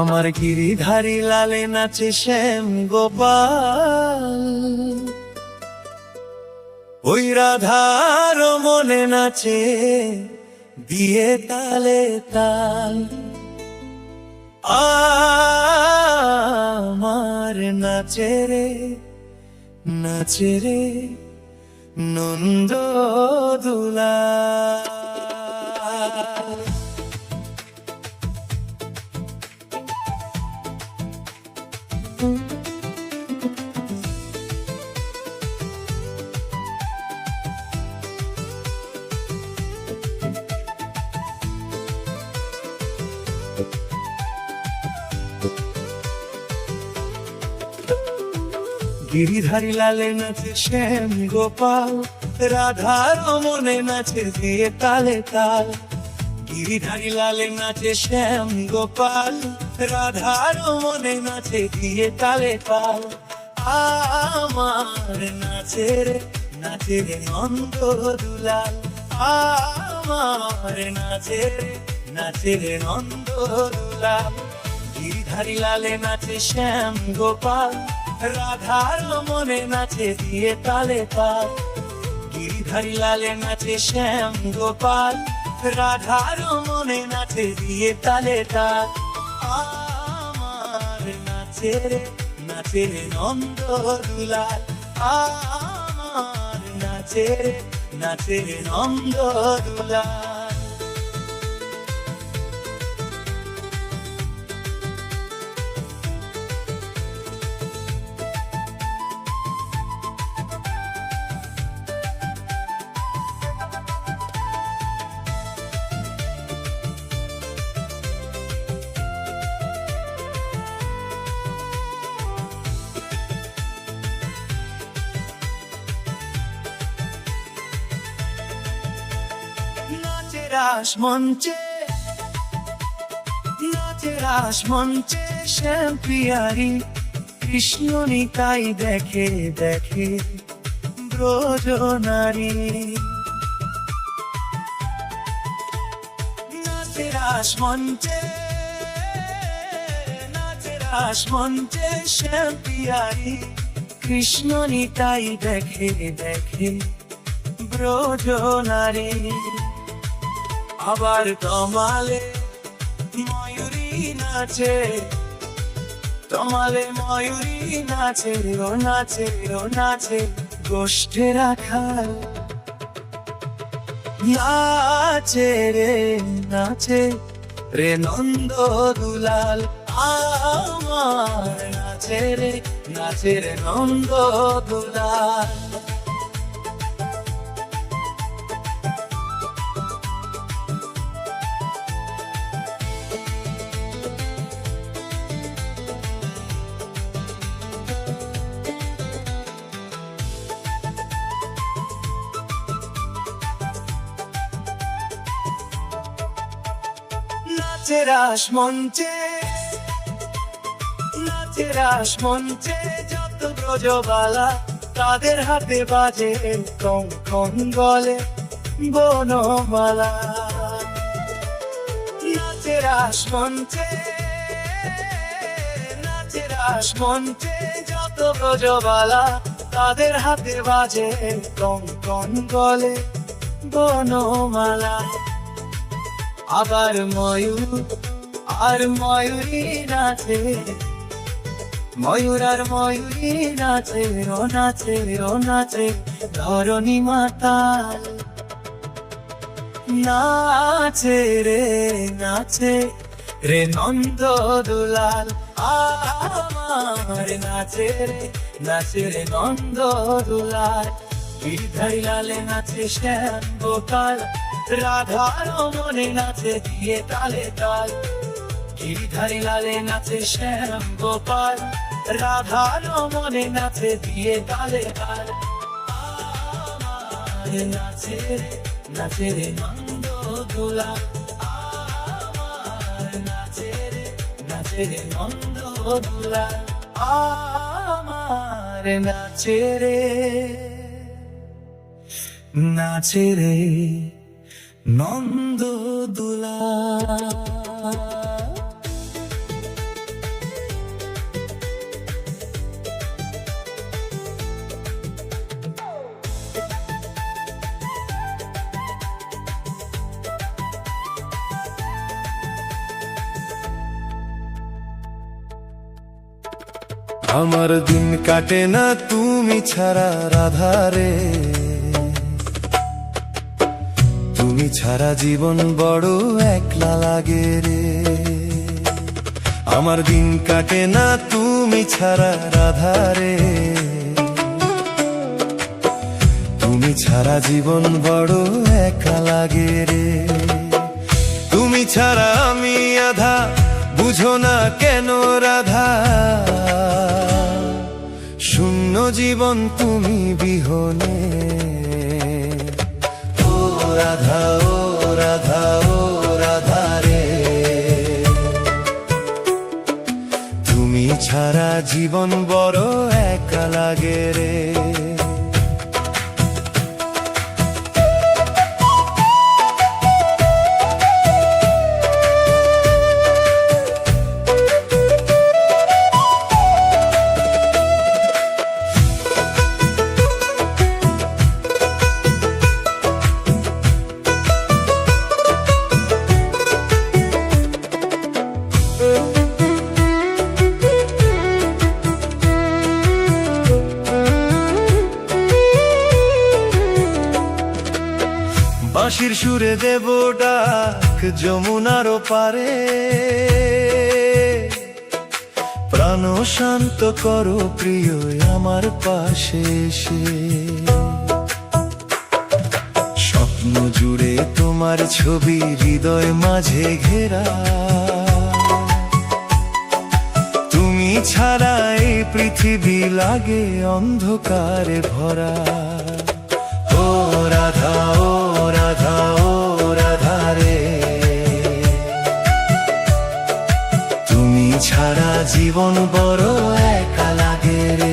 আমার গিরিধারী লালে নাচে শ্যাম গোপাল, ওই রাধার মনে নাচে দিয়ে তালে তাল। আমার নাচে রে নাচে রে নন্দ দুলাল। গিরিধারী লালে নাচে শ্যাম গোপাল, রাধার মনে নাচে দিয়ে তালে তাল। গিরিধারী লালে নাচে শ্যাম গোপাল, রাধার মনে নাচে দিয়ে তালে তাল। আমার নাচে রে নন্দ দুলাল, আমার নাচে রে নন্দ দুলাল। গিরিধারী লালে নাচে শ্যাম গোপাল, রাধার মনে নাচে দিয়ে তালে তাল। গিরিধারী লালে নাচে শ্যাম গোপাল, রাধার মনে নাচে দিয়ে তালে তাল। আমার নাচে রে নন্দ দুলাল, আমার নাচে রে নন্দ দুলাল। রাস মঞ্চে শ্যাম পিয়ারি, কৃষ্ণ নিতাই দেখে দেখে ব্রজ নারী। নাচে রাস মঞ্চে শ্যাম পিয়ারি, কৃষ্ণ নিতাই দেখে দেখে ব্রজ নারী। আবার তমালে ময়ূরী নাচে, তমালে ময়ূরী নাচে ও নাচে ও নাচে গোষ্ঠে রাখাল। নাচে রে নন্দ দুলাল, আমার নাচে রে নন্দ দুলাল। নাচে রাস মঞ্চে যত ব্রজবালা, তাদের হাতে বাজে কঙ্কন গলে বনমালা। নাচে রাস মঞ্চে যত ব্রজবালা, তাদের হাতে বাজে কঙ্কন গলে বনমালা। আবার ময়ূরী নাচে, ময়ূর আর ময়ূরী নাচে ও নাচে ও নাচে ধরণী মাতাল। নাচে রে নন্দ দুলাল, আমার নাচে রে নন্দ দুলাল। গিরিধারী লালে নাচে শ্যাম গোপাল, রাধার মনে নাচে দিয়ে তালে তাল। গিরিধারী লালে নাচে শ্যাম গোপাল, রাধার মনে নাচে দিয়ে তালে তাল। নাচে রে নাচে রে নন্দ দোলা, নাচে রে নাচে রে নন্দ দোলা, আমার নাচে রে নাচে রে নন্দ দোলা। আমার দিন কাটে না তুমি ছাড়া রাধারে, তুমি ছাড়া জীবন বড় একলা লাগে রে। আমার দিন কাটে না তুমি ছাড়া রাধারে, তুমি ছাড়া জীবন বড় একা লাগে রে। তুমি ছাড়া আমি আধা, বুঝো না কেন রাধা, শূন্য জীবন তুমি বিহনে। ও রাধা ও রাধা ও রাধা রে, তুমি ছাড়া জীবন বড় একা লাগে রে। বাঁশির সুরে দেব ডাক যমুনার পারে, প্রাণ শান্ত করো প্রিয় আমার পাশে এসে। স্বপ্ন জুড়ে তোমার ছবি হৃদয় মাঝে ঘেরা, তুমি ছাড়া এই পৃথিবী লাগে অন্ধকারে ভরা। ও রাধা ও রাধা ও রাধা রে, তুমি ছাড়া জীবন বড় একা লাগে রে।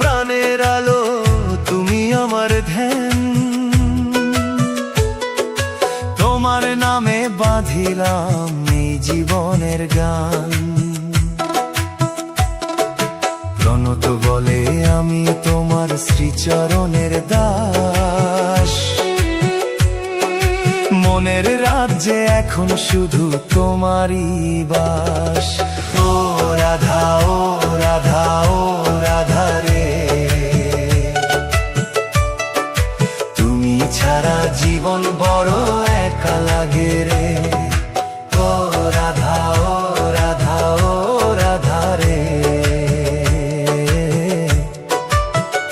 প্রাণের আলো তুমি আমার ধ্যান, তোমার নামে বাঁধিলাম এই জীবনের গান। প্রণত বলে আমি তোমার শ্রীচরণের দাস, মনের রাজ্যে এখন শুধু তোমারই বাস। ও রাধা ও রাধা ও রাধা রে, তুমি ছাড়া জীবন বড় একা লাগে রে। ও রাধা ও রাধা ও রাধা রে,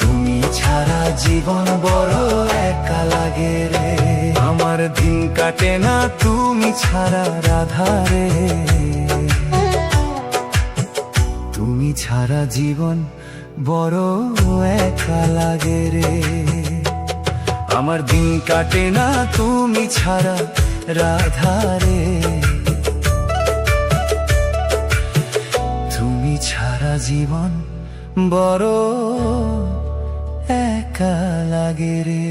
তুমি ছাড়া জীবন বড় একা লাগে রে। আমার দিন কাটে না তুমি ছাড়া রাধা রে, তুমি ছাড়া জীবন বড় একা লাগে রে। আমার দিন কাটে না তুমি ছাড়া রাধা রে, তুমি ছাড়া জীবন বড় একা লাগে রে।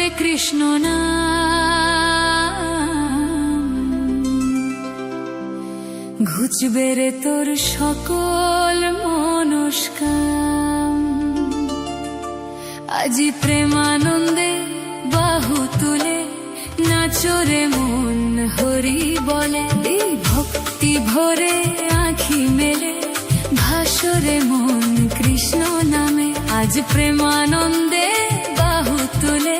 হরে কৃষ্ণ নাম, ঘুচবে রে তোর সকল মনস্কাম। আজি প্রেমানন্দে বাহু তুলে নাচরে মন হরি বলে, এই ভক্তি ভরে আঁখি মেলে ভাসরে মন কৃষ্ণ নামে। আজ প্রেমানন্দে বাহু তুলে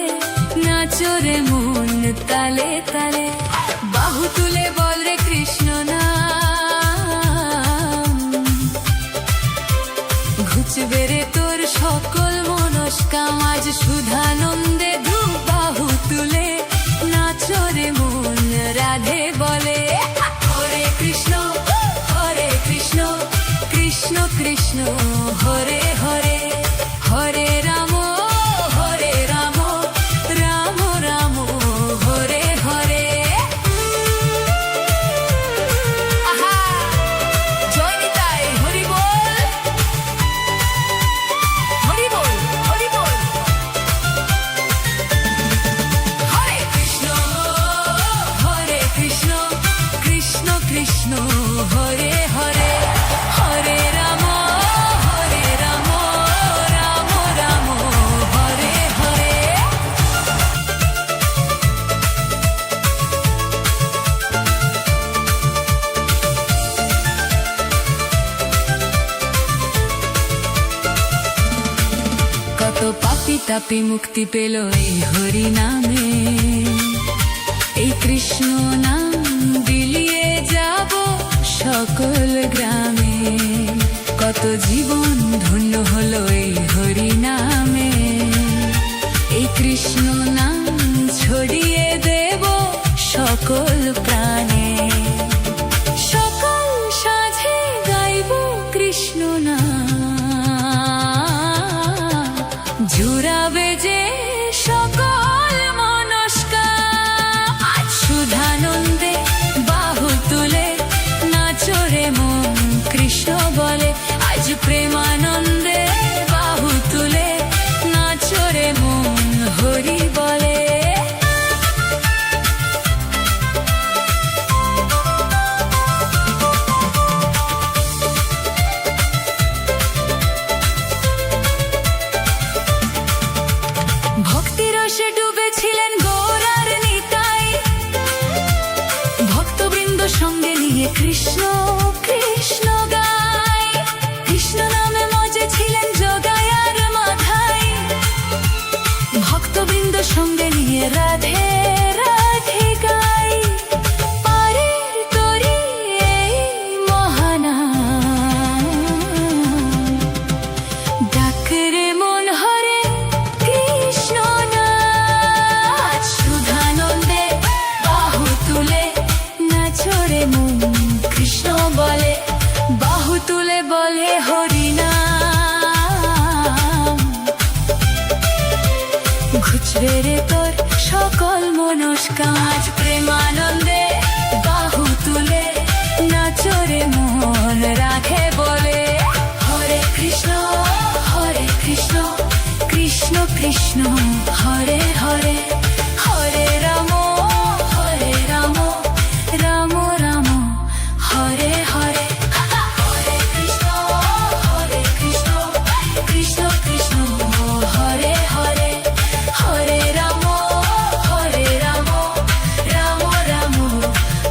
নাচরে মন তালে তালে, বাহু তুলে বল রে কৃষ্ণ নাম, ঘুচবে রে তোর সকল মনস্কাম। আজ সুধানন্দে দু বাহু তুলে নাচরে মন রাধে বলে, হরে কৃষ্ণ কৃষ্ণ কৃষ্ণ হরে হরে, হরে রাম রাম রাম হরে হরে। আহা, জয় নিতাই, হরি বল হরি বল হরি বল। হরে কৃষ্ণ কৃষ্ণ কৃষ্ণ হরে হরে, হরে রাম রাম রাম হরে হরে। কত পাপি তাপি মুক্তি পেল এই হরি নামে, এই কৃষ্ণ নাম বিলিয়ে যাব সকল গ্রামে। কত জীবন ধন্য হলো এই হরি নামে, এই কৃষ্ণ নাম ছড়িয়ে দেব সকল প্রাণে। সকল সাঝে গাইব কৃষ্ণ নাম, জুড়াবে যে সকল মনস্কাম। আজ সুধানন্দে বাহু তুলে নাচরে মন কৃষ্ণ বলে, আজ প্রেমানন্দে বাহু তুলে নাচরে মন হরি বলে। ভক্তি রসে ডুবেছিলেন গৌরার নিতাই, ভক্তবৃন্দ সঙ্গে নিয়ে কৃষ্ণ কৃষ্ণ গায়। কৃষ্ণ নামে মজে ছিলেন জগায় আর মাথায়, ভক্তবৃন্দ সঙ্গে নিয়ে রাধে রাধে গায়। পারে তরি এই মহানাম, ডাকরে মন হরে কৃষ্ণ নাম। সুধানন্দে বাহু তুলে নাচরে মন কৃষ্ণ বলে, বাহু তুলে বলে হরি নাম, ঘুচবে রে তোর সকল মনস্কাম। আজ প্রেমানন্দে বাহু তুলে নাচরে মন রাখে বলে, হরে কৃষ্ণ কৃষ্ণ কৃষ্ণ হরে হরে, হরে রাম রাম রাম হরে হরে। হরে কৃষ্ণ কৃষ্ণ কৃষ্ণ হরে হরে, হরে রাম রাম রাম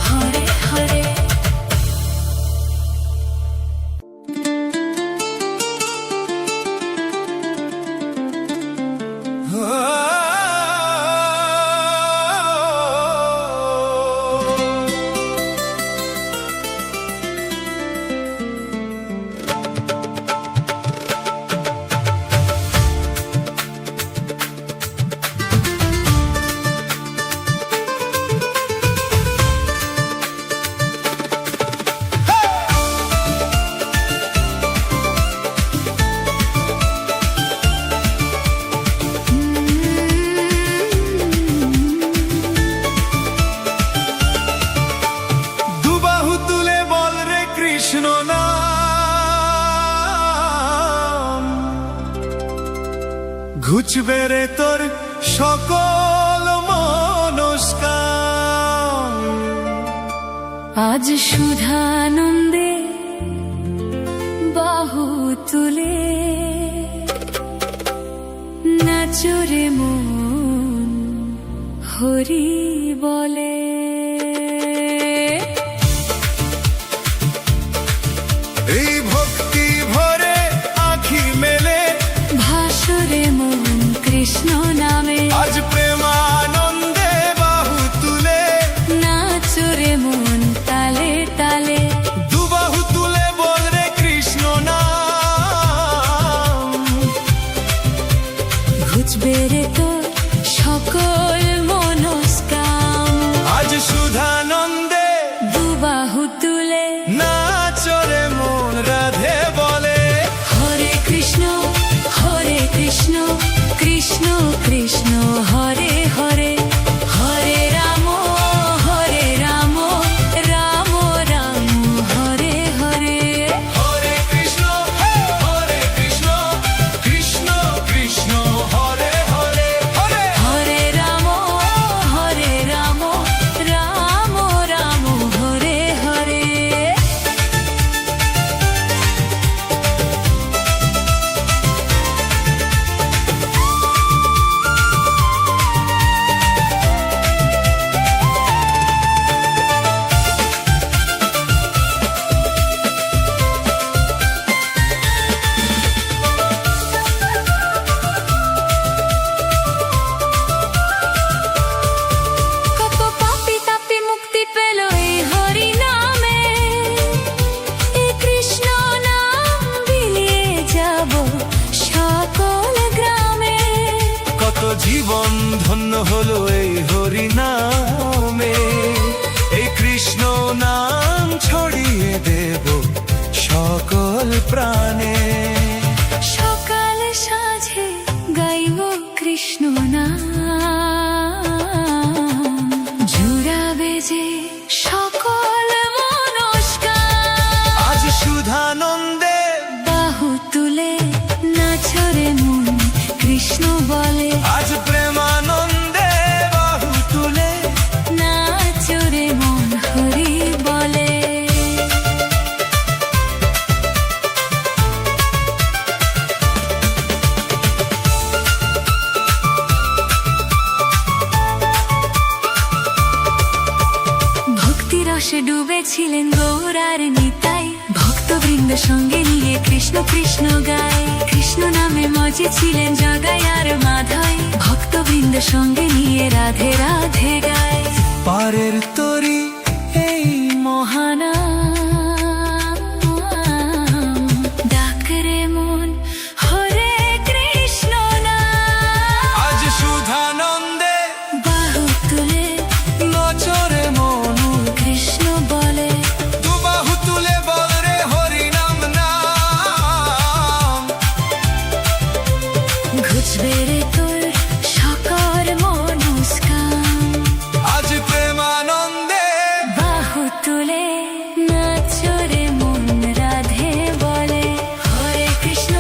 হরে হরে। ঘুচবে রে তোর সকল মনস্কাম। আজ সুধানন্দে বাহু তুলে নাচরে মন হরি বলে। এই ভক্তি ভরে আঁখি মেলে ভাসরে মন কৃষ্ণ নামে। আজ প্রেমানন্দে বাহু তুলে নাচরে মন তালে তালে। দুবাহু তুলে বল রে কৃষ্ণ নাম। ঘুচবে রে তোর সকল মনস্কাম। আজ সুধানন্দে দুবাহু তুলে নাচরে মন রাধে বলে। হরে কৃষ্ণ কৃষ্ণ কৃষ্ণ হরে হরে। হরে রাম রাম রাম হরে হরে। হরে কৃষ্ণ কৃষ্ণ কৃষ্ণ হরে হরে। হরে হরে রাম রাম রাম হরে হরে। কত পাপী তাপী মুক্তি পেল এই হরি নামে। এই কৃষ্ণ নাম বিলিয়ে যাব সকল গ্রামে। কত জীবন ধন্য হলো এই হরি নামে। এই কৃষ্ণ নাম ছড়িয়ে দেব সকল প্রাণে। সকাল সাঁঝে গাইব কৃষ্ণ নাম। জুড়াবে যে সকল মনস্কাম। আজ সুধানন্দে বাহু তুলে নাচরে মন কৃষ্ণ বলে। আজ প্রেমানন্দে বাহু তুলে নাচরে মন হরি বলে। ভক্তি রসে ডুবেছিলেন গৌরার নিতাই। ভক্তবৃন্দ সঙ্গে নিয়ে কৃষ্ণ কৃষ্ণ গায়। কৃষ্ণ নামে মজে ছিলেন জগাই আর মাধাই। ভক্তবৃন্দ সঙ্গে নিয়ে রাধে রাধে গায়। পারের তরি এই মহানাম ডাকরে মন হরে কৃষ্ণ নাম। আজ সুধানন্দে বাহু তুলে নচরে মনু কৃষ্ণ বলে। দুবাহু তুলে বল রে হরি নাম নাম। ঘুচবে রে তোর সকল মনস্কাম। আজ প্রেমানন্দে বাহু তুলে নাচরে মন রাধে বলে। হরে কৃষ্ণ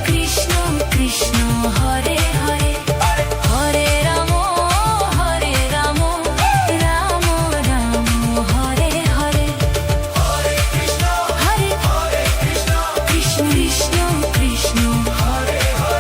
কৃষ্ণ কৃষ্ণ হরে হরে। হরে রাম রাম রাম হরে হরে। হরে কৃষ্ণ হরে কৃষ্ণ কৃষ্ণ কৃষ্ণ হরে হরে।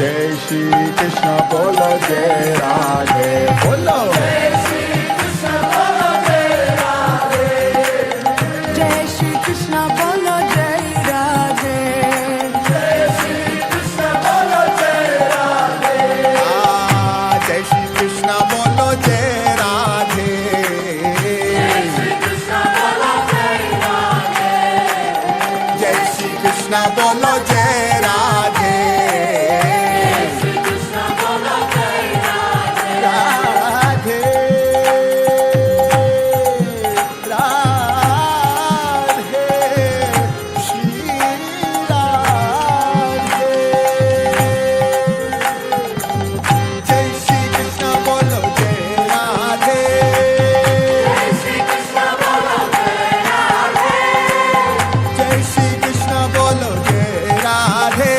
जय श्री कृष्ण बोलो जय राधे बोलो जय श्री कृष्ण बोलो जय राधे जय श्री कृष्ण बोलो जय राधे जय श्री कृष्ण बोलो जय राधे राधे राधे श्री राधे जय श्री कृष्ण बोलो जय राधे जय श्री कृष्ण बोलो जय राधे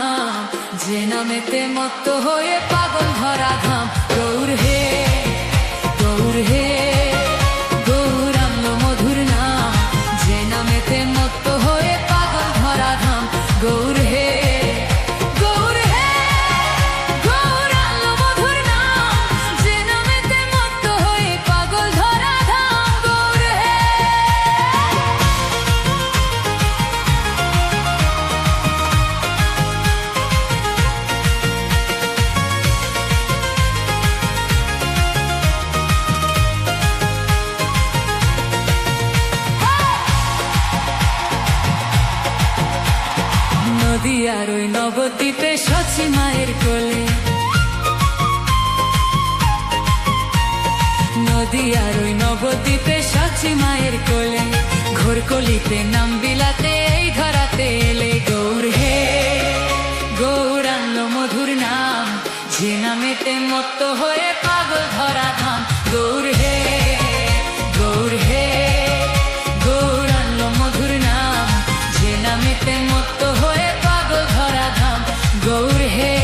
নাম, যে নামেতে মত্ত হয়ে পাগল ধরা ধাম। গৌর হে, গৌর হে, গৌর আনলো মধুর নাম, যে নামেতে মত্ত হয়ে পাগল ধরা ধাম। গৌর হে, গৌর হে, গৌর আনলো মধুর নাম, যে নামেতে মত্ত হয়ে পাগল ধরা ধাম। গৌর হে। নদী আর ওই নবদ্বীপে সচি মায়ের কোলে, নদী আর ওই নবদ্বীপে সচি মায়ের কোলে, ঘোর কলিতে নাম বিলাতে এই ধরাতে এলে। গৌর হে, গৌর আনলো মধুর নাম, যে নামেতে মত্ত হয়ে পাগল ধরা ধাম। গৌর হে, গৌর হে, গৌর আনলো মধুর নাম, যে নামেতে মত্ত হয়ে পাগল ধরা ধাম। গৌর হে।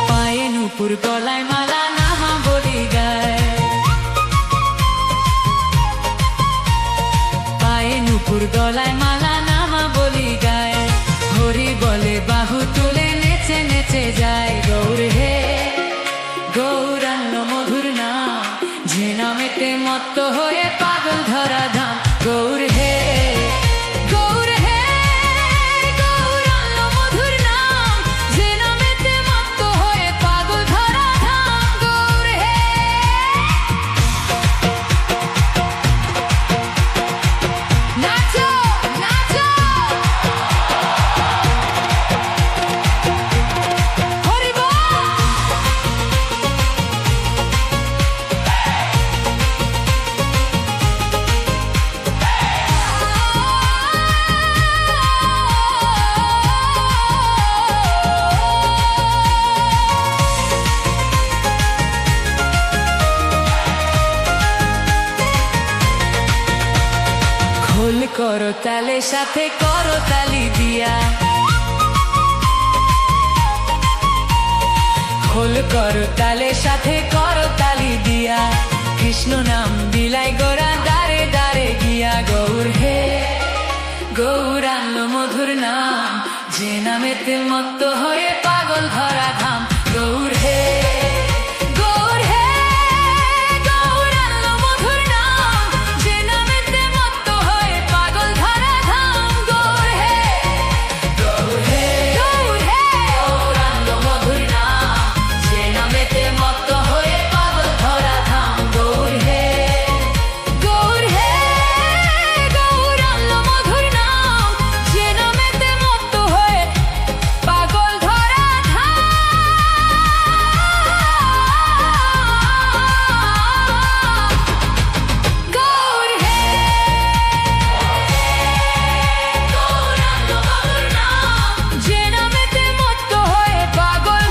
পায়ে নূপুর গলায় মালা নামা বলি গায়, পায়ে নূপুর গলায় মালা নামা বলি গায়, হরি বলে বাহু তুলে নেচে নেচে যায়। গৌর হে, গৌর আনলো মধুর নাম, যে নামেতে মত্ত হয়ে পাগল ধরা ধাম। গৌর হে, গৌর হে, গৌর আনলো মধুর নাম, যে নামেতে মত্ত হয়ে পাগল ধরা ধাম। গৌর হে। নাচো, নাচো, হরি বল। খোল করো তালে সাথে করো তালি দিয়া, খোল করো তালে সাথে করো তালি দিয়া, কৃষ্ণ নাম বিলাই গোরা দারে দারে গিয়া। গৌর হে, গৌর আনলো মধুর নাম, যে নামেতে মত্ত হয়ে পাগল ধরা ধাম। গৌর হে, গৌর হে, গৌর আনলো মধুর নাম, যে নামেতে মত্ত হয়ে পাগল ধরা ধাম। গৌর হে, গৌর হে, গৌর হে, গৌর আনলো মধুর নাম, যে নামেতে মত্ত হয়ে পাগল ধরা ধাম। গৌর হে, গৌর হে, গৌর আনলো মধুর নাম, যে নামেতে মত্ত হয়ে পাগল ধরা ধাম। গৌর হে, গৌর আনলো মধুর নাম, যে নামেতে মত্ত হয়ে পাগল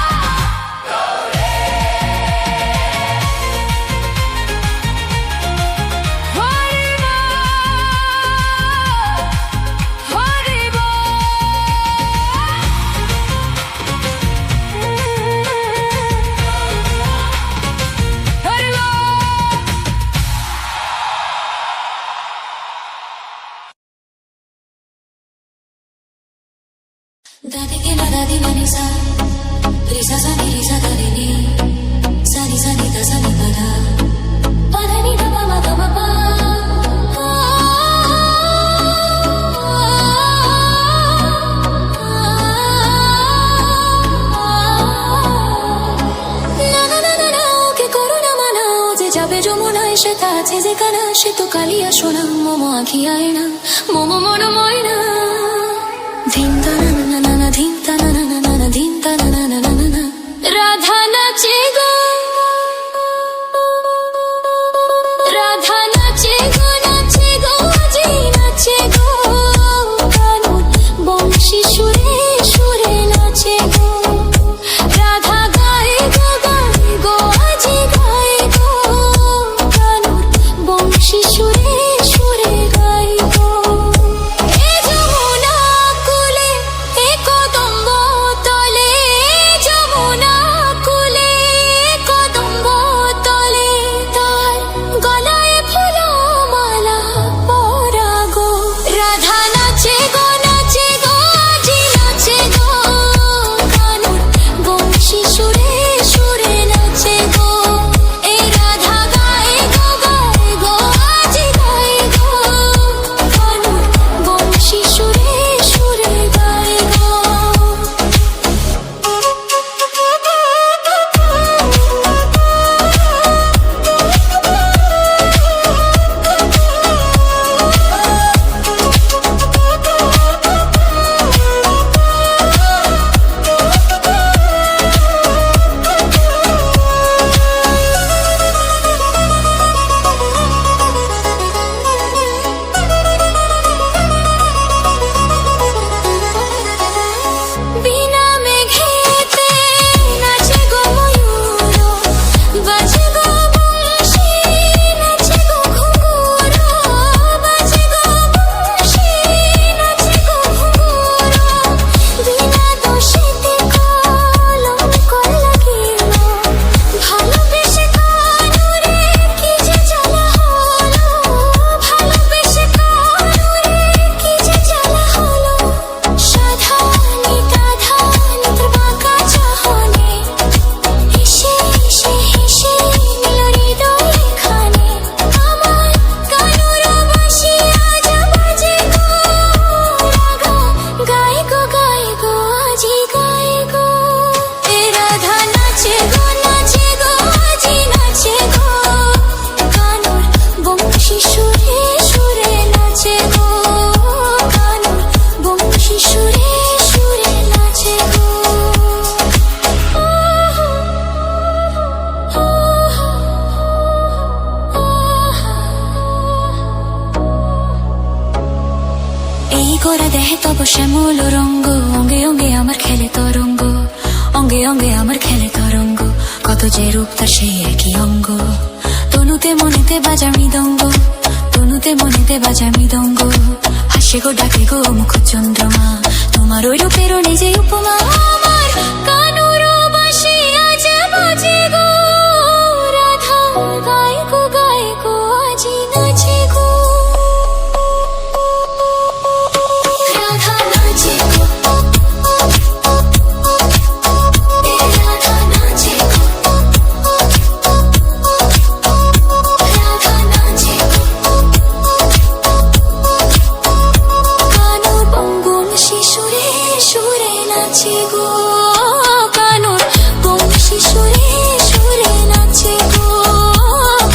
ধরা Dadi ke la dadi mani sa, risa sa ni risa da ni ni, sa ni da sa ni da da, pa da ni da ma da ma pa. Na na na na na, ke corona manao, je jabe jomunai she ta আছে যেখানে সে তো কালিয়া সোনা মোমো আঁখি আয় না মোমো মনো ময়না ধিন তা না না না না ধিন তা না না না না ধিন তা না না না না না রাধা নাচে গো ভরা দেহে তব শ্যামল রঙ্গ, অঙ্গে অঙ্গে আমার খেলে তরঙ্গ, অঙ্গে অঙ্গে আমার খেলে তরঙ্গ, কত যে রূপ তার সেই একই অঙ্গ। তনুতে মনেতে বাজা মৃদঙ্গ, তনুতে মনেতে বাজা মৃদঙ্গ, হাসে গো ডাকে গো মুখ চন্দ্রমা, তোমার ওই রূপের নিজে উপমা। আমার কানুর বাঁশি আজ বাজে গো, রাধা গায় গো আজি নাচে গো, রাধা নাচে গো, রাধা নাচে গো, রাধা নাচে গো। কানুর বঙ্গম শিশুরে সুরে নাচে গো, কানুর বংশী সুরে সুরে নাচে গো,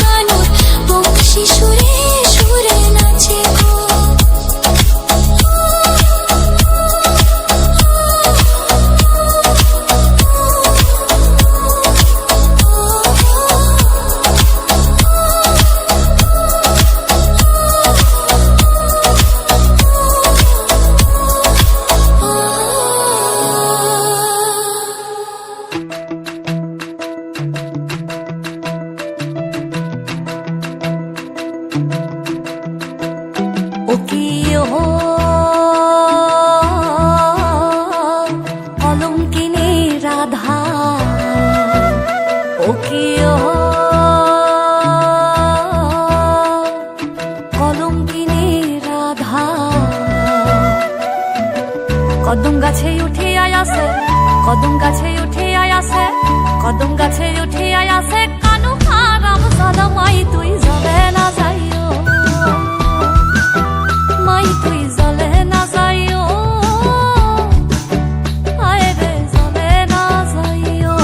কানুর বংশী সুরে সুরে নাচে গো। ও কি ও কলঙ্কিনী রাধা, ও কি ও কলঙ্কিনী রাধা, কদম গাছে উঠে আয়াসে, কদম গাছে উঠে আয়াসে, কদম গাছে উঠে আয়াসে, কানু হারাম সাদা মাই তুই জলে না যাইও, মাই তুই জলে না যাইও, আয় রে জলে না যাইও।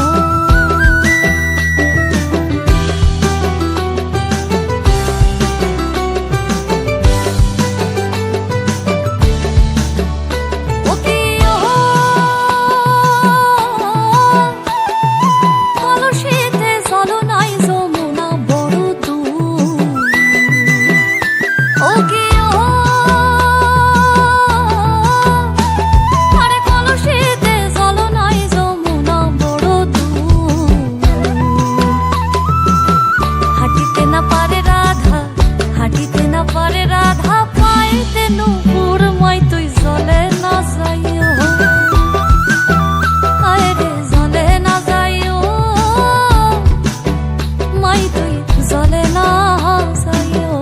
ও কি ও কলসিতে জল নাই যমুনা বড় দূর, ও কি ও আরে কলসিতে জল নাই যমুনা বড় দূর, হাঁটিতে না পারে রাধা, হাঁটিতে না পারে রাধা, পাইতে নূপুর মাই তুই জলে না যাইও, আয় রে জলে না যাইও, মাই তুই জলে না যাইও।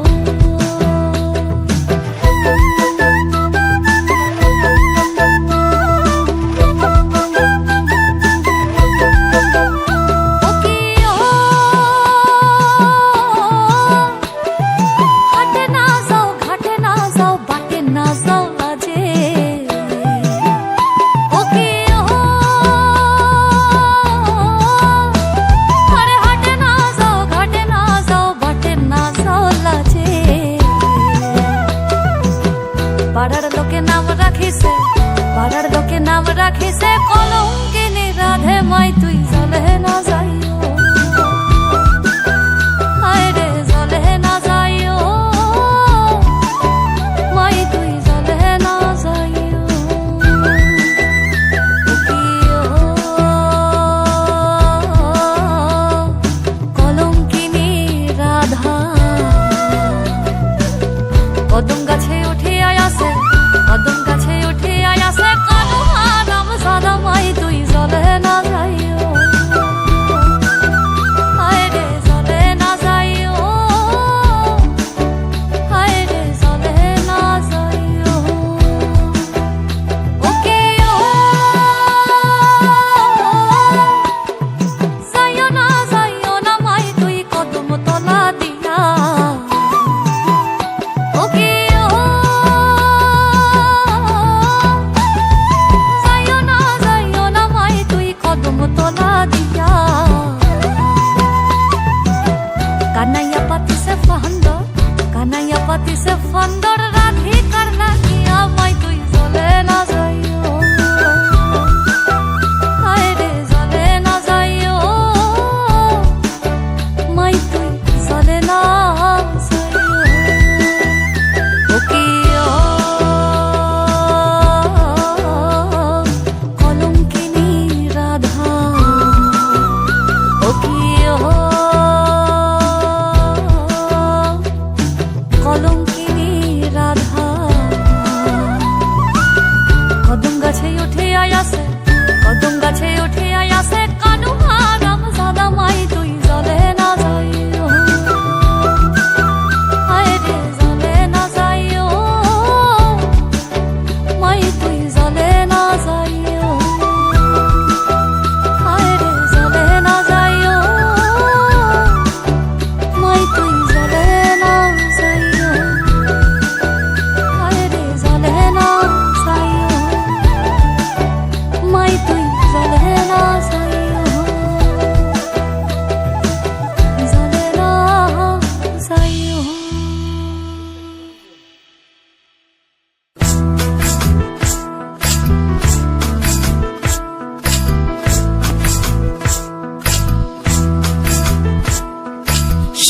ও কি ও হাটে না যাও, ঘাটে না যাও, বাটে না যাও লাজে, ও কি ও আরে হাটে না যাও, ঘাটে না যাও, বাটে না যাও লাজে, পাড়ার লোকে নাম রাখিছে, পাড়ার লোকে নাম রাখিছে, কলঙ্কিনী রাধে মাই তুই জলে না যাইও, হায় রে জলে না যাইও, মাই তুই জলে না যাইও। ও কি ও কলঙ্কিনী রাধা, কদম গাছে উঠে আয়াসে, কদম গাছে উঠে আয়াসে, কানু হারাম সাদা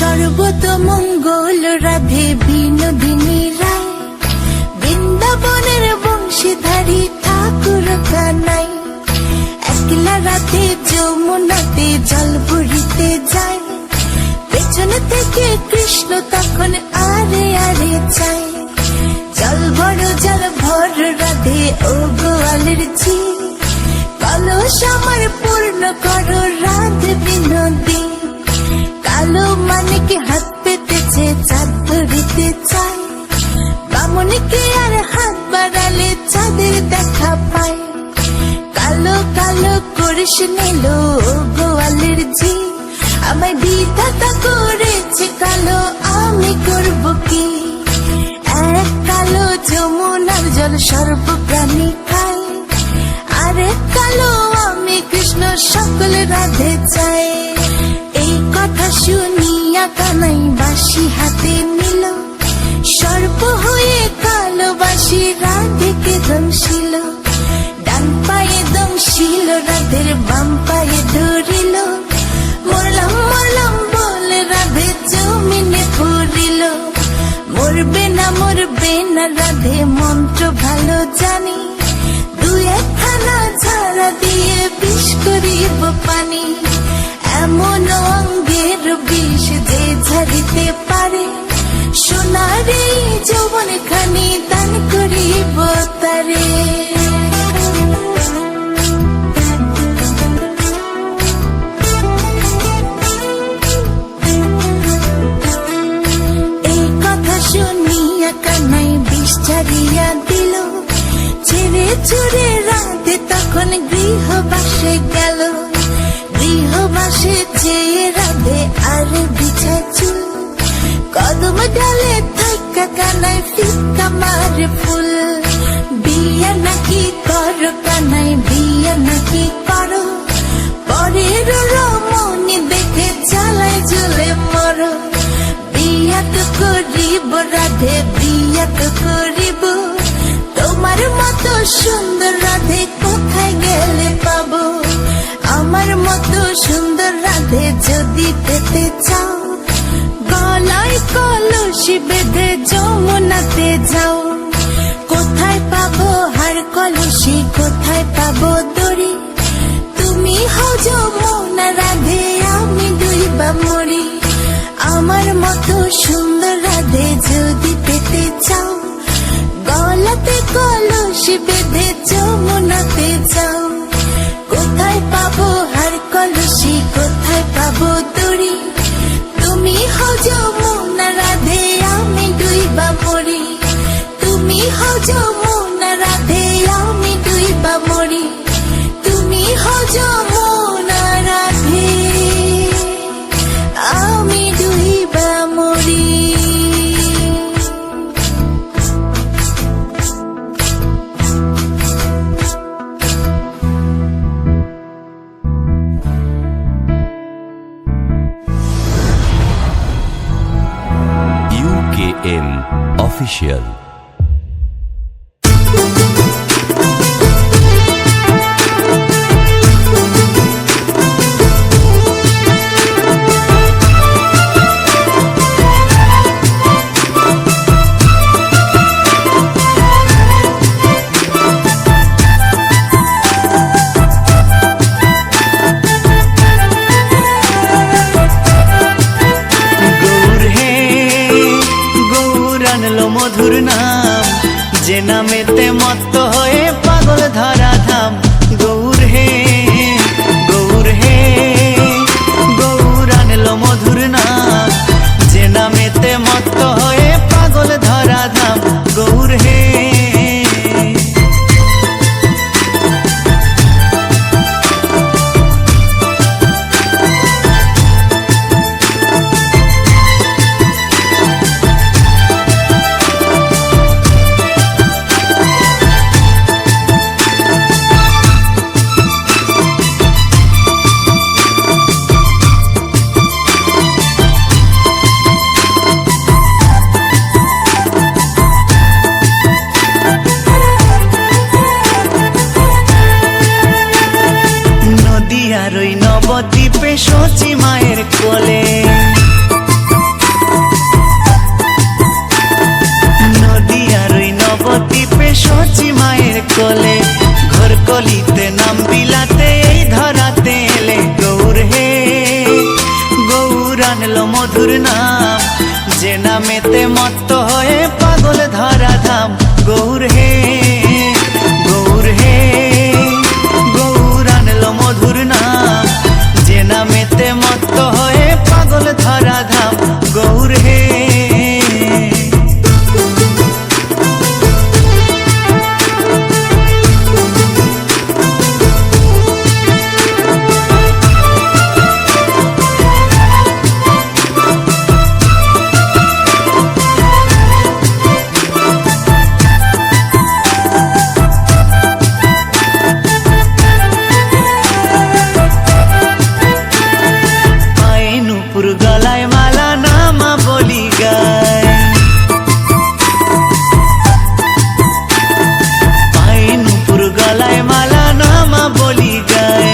সর্বতমঙ্গল রাধে বিনোদিনী রায়, বৃন্দাবনের বংশীধারী ঠাকুর কানাই। একলা রাধে যমুনাতে জল ভরিতে যায়, পেছন থেকে কৃষ্ণ তখন আরে আরে চায়। জল ভর রাধে ও গোয়ালের ঝি, কলস আমার পূর্ণ করো রাধে বিনোদী। কালো মানিকে হাত পেতেছে চাঁদ ধরিতে চায়, বামুনিকে আর হাত বাড়ালে চাঁদের দেখা পায়। কালো কালো করিস নিল গোয়ালের ঝি, আমায় বিধাতা করেছে কালো, আমি করব কি? এক কালো যমুনার জল সর্বপ্রাণী খায়, আরেক কালো আমি কৃষ্ণ সকল রাধে চাই। এই কথা শুনিয়া কানাই বাঁশি হাতে নিল, সর্প হয়ে কালো বাঁশি রাধেকে দংশিল। ডান পায়ে দংশিল রাধের, বাম পায়ে ধরিল, মরলাম মরলাম বলে রাধে জমিনে পড়িল। মরবে না রাধে মন্ত্র ভালো জানি, দু একখানা ঝাড়া দিয়ে বিষ করিব পানি। এমন অঙ্গের বিষ যে ঝাড়িতে পারে, সোনার এই যৌবন খানি দান করিব তারে। শুনিয়া কানাই বিষ ছাড়িয়া দিল, ছেড়ে ছুড়ে রাধে তখন গৃহবাসে গেল। গৃহবাসে চেয়ে রাধে আর বিছা চুল, কদম ডালে থাকা কানাই ফিকা মারে ফুল। বিয়া নাকি করো কানাই, বিয়া নাকি করো, পরের রমণী দেখে জ্বালায় জ্বলে মরো। বিয়া তো করিব রাধে, বিয়া তো করিব, তোমার মতো সুন্দর রাধে কোথায় গেলে পাবো? আমার মতো সুন্দর রাধে যদি পেতে চাও, গলায় কলসি বেঁধে যমুনাতে যাও। কোথায় পাবো হার কলসি, কোথায় পাবো দড়ি? তুমি হও যমুনা রাধে, আমি ডুইবা মরি। আমার মতো সুন্দর রাধে যদি পেতে চাও, গলাতে কলসি বেঁধে যমুনাতে যাও। কোথায় পাবো হার কলসি, কোথায় পাবো দড়ি? তুমি হও যমুনা রাধে, আমি ডুইবা মরি। তুমি হও যমুনা রাধে, আমি ডুইবা মরি। তুমি হও যমুনা রাধে, আমি ডুইবা মরি। UKM Official। মধুর নাম, যে নামেতে মত্ত হয়ে পাগল ধরা ধাম। গৌর হে গৌর হে, গৌর আনলো মধুর নাম, যে নামেতে মত্ত হয়ে পাগল ধরা ধাম। গৌর হে মধুর নাম, যে নামেতে মত্ত হয়ে পাগল ধরা ধাম। গৌর হে গৌর হে, গৌর আনলো মধুর নাম, যে নামেতে মত্ত হয়ে পাগল ধরা ধাম। গৌর হে নুপুর গলায় মালা নামা বলি গায়, পায়ে নুপুর গলায় মালা নামা বলি গায়।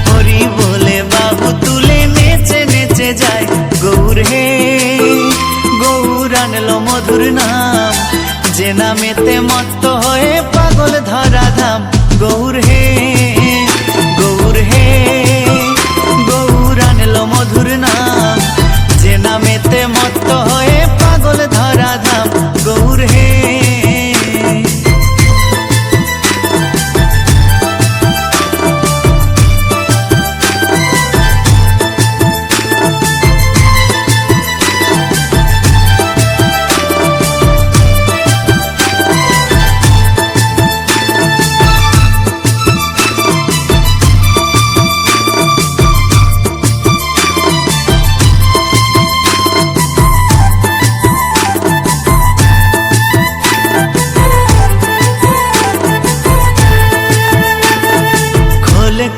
হরি বলে বাবু তুলে নেচে নেচে যায়। গৌর হে গৌর আনলো মধুর নাম, যে নামেতে মত্ত হয়ে পাগল ধরা ধাম। গৌর হে গৌর হে, গৌর আনলো মধুর নাম, যে নামেতে মত্ত হয়ে পাগল ধরা ধাম। গৌর হে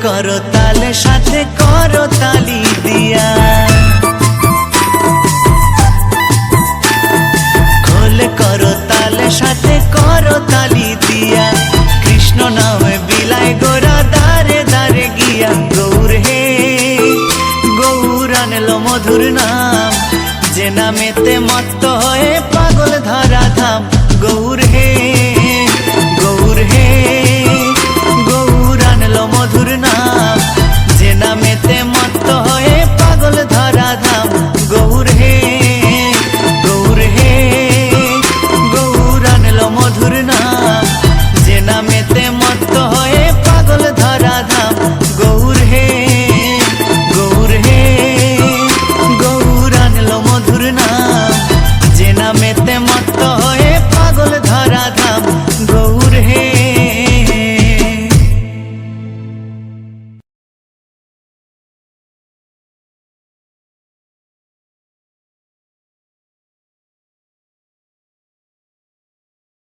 করো তালে সাথে করো তালি দিয়া, খোলে করো তালে সাথে করো তালি দিয়া। কৃষ্ণ নামে বিলাই গোরা দারে দারে গিয়া। গৌর হে গৌর আনলো মধুর নাম, যে নামেতে মত্ত হয়ে পাগল ধরা ধাম। গৌর হে গৌর হে, গৌর আনলো মধুর নাম, যে নামেতে